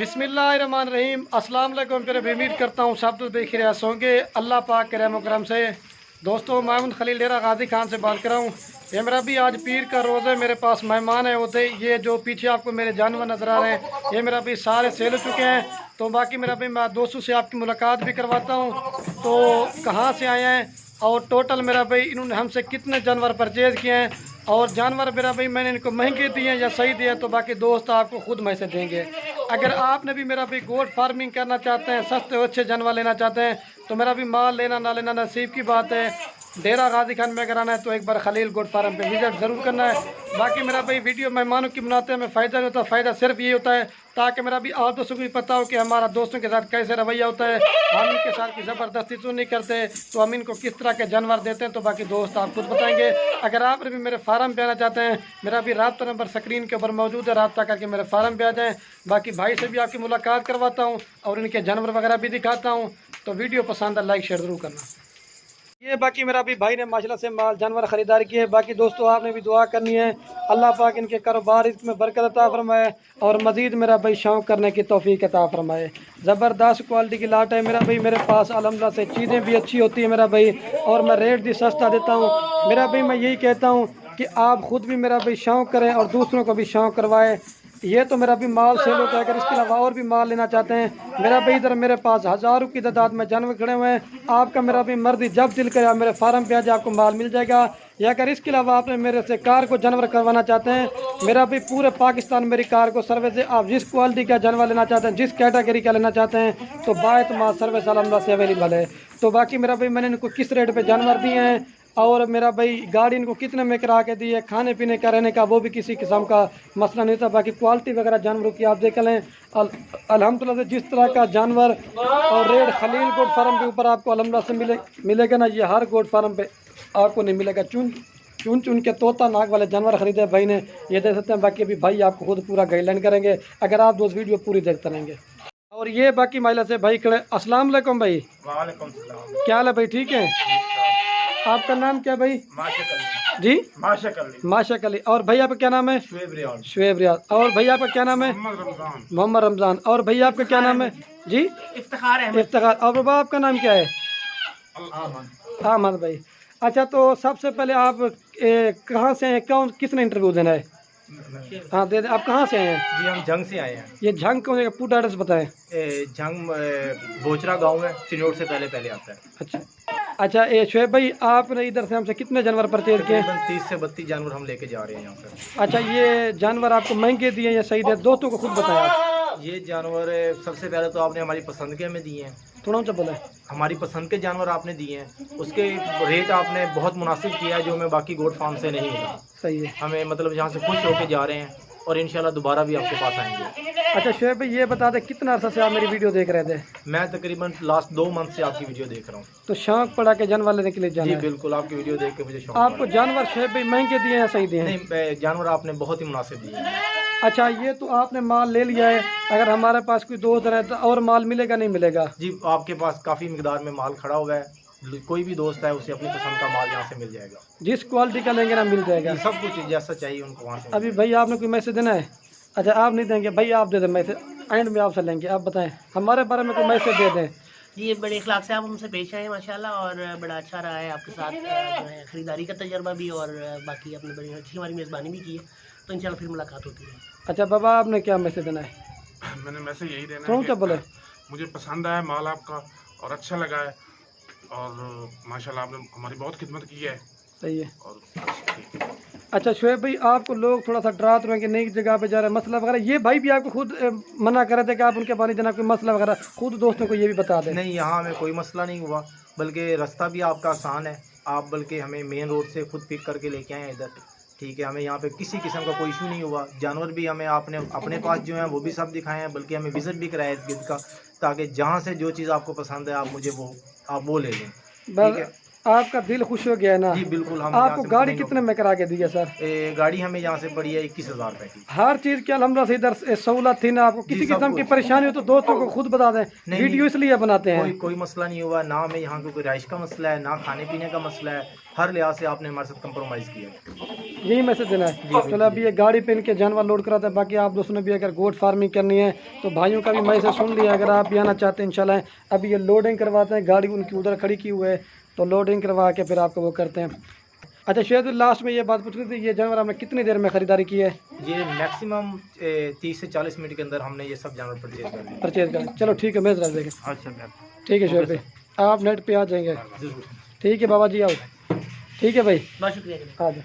बिस्मिल्लाहिर्रहमानिर्रहीम। अस्सलाम वालेकुम। फिर उम्मीद करता हूँ सब तो देख रहे होंगे अल्लाह पाक के रहम करम से। दोस्तों, मैं खलील डेरा गाजी खान से बात कर रहा हूँ। ये मेरा भी आज पीर का रोज़ है। मेरे पास मेहमान है होते। ये जो पीछे आपको मेरे जानवर नज़र आ रहे हैं, ये मेरा भी सारे सेल हो चुके हैं। तो बाकी मेरा भी मैं दोस्तों से आपकी मुलाकात भी करवाता हूँ। तो कहाँ से आए हैं और टोटल मेरा भाई इन्होंने हमसे कितने जानवर परचेज़ किए हैं और जानवर मेरा भाई मैंने इनको महंगे दिए या सही दिए, तो बाकी दोस्त आपको खुद मैसेज देंगे। अगर आपने भी मेरा भी गोट फार्मिंग करना चाहते हैं, सस्ते और अच्छे जानवर लेना चाहते हैं, तो मेरा भी माल लेना ना लेना नसीब की बात है। डेरा गाजी खान में अगर आना है तो एक बार खलील गोट फार्म पे विजिट ज़रूर करना है। बाकी मेरा भाई वीडियो मेहमानों की बनाते हैं, हमें फ़ायदा नहीं होता। फ़ायदा सिर्फ ये होता है ताकि मेरा भी आप दोस्तों को भी पता हो कि हमारा दोस्तों के साथ कैसे रवैया होता है। हम इनके साथ की ज़बरदस्ती तो नहीं करते, तो हम इनको किस तरह के जानवर देते हैं तो बाकी दोस्त आप खुद बताएंगे। अगर आप भी मेरे फार्म पे आना चाहते हैं, मेरा भी रब्ता नंबर स्क्रीन के ऊपर मौजूद है, रब्ता करके मेरे फार्म पे आ जाएँ। बाकी भाई से भी आपकी मुलाकात करवाता हूँ और इनके जानवर वगैरह भी दिखाता हूँ। तो वीडियो पसंद है लाइक शेयर ज़रूर करना। ये बाकी मेरा भी भाई ने माशाल्लाह से माल जानवर ख़रीदारी की है। बाकी दोस्तों, आपने भी दुआ करनी है अल्लाह पाक इनके कारोबार इसमें बरकत अता फरमाए और मज़ीद मेरा भाई शौक़ करने की तौफीक अता फरमाए। ज़बरदस्त क्वालिटी की लाट है मेरा भाई। मेरे पास अल्हम्दुलिल्लाह से चीज़ें भी अच्छी होती है मेरा भाई, और मैं रेट भी सस्ता देता हूँ मेरा भाई। मैं यही कहता हूँ कि आप ख़ुद भी मेरा भाई शौक़ करें और दूसरों को भी शौक़ करवाएं। ये तो मेरा भी माल सेल होता है। अगर इसके अलावा और भी माल लेना चाहते हैं, मेरा भाई इधर मेरे पास हज़ारों की तादाद में जानवर खड़े हुए हैं। आपका मेरा भी मर्जी जब दिल करे मेरे फार्म पे आज आपको माल मिल जाएगा। या अगर इसके अलावा आपने मेरे से कार को जानवर करवाना चाहते हैं, मेरा भी पूरे पाकिस्तान मेरी कार को सर्विस है। आप जिस क्वालिटी का जानवर लेना चाहते हैं, जिस कैटेगरी का लेना चाहते हैं, तो बाएतमाद सर्विस अलहमदुलिल्लाह से अवेलेबल है। तो बाकी मेरा भाई मैंने इनको किस रेट पर जानवर दिए हैं और मेरा भाई गाड़ी इनको कितने में करा के दी है, खाने पीने का रहने का वो भी किसी किस्म का मसला नहीं था। बाकी क्वालिटी वगैरह जानवरों की आप देख लें। अल्हम्दुलिल्लाह से जिस तरह का जानवर और रेट खलील गोट फार्म के ऊपर आपको अल्हम्दुलिल्लाह से मिलेगा ना, ये हर गोट फार्म पे आपको नहीं मिलेगा। चुन के तोता नाक वाले जानवर खरीदे भाई ने, ये देख सकते हैं। बाकी अभी भाई आपको खुद पूरा गाइडलाइन करेंगे अगर आप दोस्त वीडियो पूरी देखते रहेंगे। और ये बाकी महिला से भाई खड़े। अस्सलाम वालेकुम भाई। वालेकुम सलाम। क्या हाल है भाई? ठीक है। आपका नाम क्या भाई? जी माशा अली। और भैया आपका क्या नाम है? शुएब रियाज। और भैया आपका क्या नाम है? मोहम्मद रमज़ान। और भैया आपका क्या नाम है? जी इफ्तिखार। और बाबा आपका नाम क्या है? अहमद भाई। अच्छा, तो सबसे पहले आप कहाँ से हैं? किसने इंटरव्यू देना है? हाँ दे। आप कहाँ से हैं? जी हम जंग से आए हैं। ये जंग कौन जगह? पूरा एड्रेस बताएं। जंग बोचरा गांव है, चिनोट से पहले आता है। अच्छा ये शुएब भाई, आपने इधर से हमसे कितने जानवर परचेज किए? 30 से 32 जानवर हम लेके जा रहे हैं यहाँ से। अच्छा, ये जानवर आपको महंगे दिए या सही दिए? दोस्तों को खुद बताया। ये जानवर सबसे पहले तो आपने हमारी पसंद के हमें दिए हैं। थोड़ा ऊँचा बोला। हमारी पसंद के जानवर आपने दिए हैं, उसके रेट आपने बहुत मुनासिब किया है, जो हमें बाकी गोट फार्म से नहीं मिला। सही है। हमें मतलब यहाँ से खुश होके जा रहे हैं और इंशाल्लाह दोबारा भी आपके पास आएंगे। अच्छा शुएब भाई, ये बता दें कितना अर्सा से आप मेरी वीडियो देख रहे थे? मैं तकरीबन लास्ट 2 मंथ से आपकी वीडियो देख रहा हूँ। तो शौक पड़ा के जानवर लेने के लिए जाना? जी बिल्कुल, आपकी वीडियो देख के मुझे शौक। आपको जानवर शुएब भाई महंगे दिए हैं सही दिए हैं? नहीं, जानवर आपने बहुत ही मुनासिब दिए हैं। अच्छा, ये तो आपने माल ले लिया है। अगर हमारे पास कोई दोस्त रहे तो और माल मिलेगा नहीं मिलेगा? जी आपके पास काफ़ी मिकदार में माल खड़ा हुआ है, कोई भी दोस्त है उसे अपनी पसंद का माल यहाँ से मिल जाएगा। जिस क्वालिटी का लेंगे ना मिल जाएगा। सब कुछ जैसा चाहिए उनको वहाँ से। अभी भाई आपने कोई मैसेज देना है? अच्छा आप नहीं देंगे भाई, आप दे दें मैसेज, एंड में आपसे लेंगे। आप बताएं हमारे बारे में कोई मैसेज दे दें। ये बड़े इखलाक से आप हमसे पेश आए माशाल्लाह, और बड़ा अच्छा रहा है आपके साथ जो है ख़रीदारी का तजर्बा भी, और बाकी आपने बड़ी अच्छी हमारी मेज़बानी भी की है। तो इंशाल्लाह फिर मुलाकात होती है। अच्छा बाबा, आपने क्या मैसेज देना है? मैंने मैसेज यही देना है कि बोले मुझे पसंद आया माल आपका और अच्छा लगा है, और माशाल्लाह आपने हमारी बहुत खिदमत की है। सही है। और अच्छा शुएब भाई, आपको लोग थोड़ा सा डराते रहे कि नई जगह पे जा रहे हैं, मसला वगैरह, ये भाई भी आपको खुद मना कर रहे थे कि आप उनके पानी देना, कोई मसला वगैरह खुद दोस्तों को ये भी बता दें। नहीं, यहाँ हमें कोई मसला नहीं हुआ, बल्कि रास्ता भी आपका आसान है। आप बल्कि हमें मेन रोड से खुद पिक करके लेके आए इधर, ठीक है। हमें यहाँ पे किसी किस्म का कोई इशू नहीं हुआ। जानवर भी हमें आपने अपने पास जो है वो भी सब दिखाए हैं, बल्कि हमें विजिट भी कराया इस गिद्ध का, ताकि जहाँ से जो चीज़ आपको पसंद है आप मुझे वो ले लें, ठीक है। आपका दिल खुश हो गया ना? जी बिल्कुल। हम आपको यहाँ से गाड़ी बुकिंग कितने में करा के दी है सर? गाड़ी हमें यहाँ से पड़ी है 21,000 रुपये की। हर चीज़ की अल्हम्दुलिल्लाह से इधर सहूलत थी ना आपको? किसी सब किस्म की कुछ। परेशानी हो तो दोस्तों को खुद बता दें, नहीं, वीडियो इसलिए बनाते हैं। कोई मसला नहीं हुआ ना, हमें यहाँ कोई रिहाइश का मसला है ना खाने पीने का मसला है, हर लिहाज से आपने हमारे साथ कंप्रोमाइज़ किया। यही मैसेज देना है। चलो अभी ये गाड़ी पे इनके जानवर लोड कराते हैं। बाकी आप दोस्तों ने भी अगर गोट फार्मिंग करनी है तो भाइयों का भी मैसेज सुन लिया, अगर आप भी आना चाहते हैं इंशाल्लाह। अभी ये लोडिंग करवाते हैं, गाड़ी उनकी उधर खड़ी की हुई है तो लोडिंग करवा के फिर आपको वो करते हैं। अच्छा शेर, लास्ट में ये बात पूछ रही थी, ये जानवर आपने कितनी देर में ख़रीदारी की है? ये मैक्सिमम 30 से 40 मिनट के अंदर हमने ये सब जानवर परचेज कर लिए। परचेज कर, चलो ठीक है, मैं जरा देखें। अच्छा ठीक है शेर भाई, आप नेट पे आ जाएंगे। जरूर। ठीक है बाबा जी, आओ। ठीक है भाई, बहुत शुक्रिया। आ जाओ।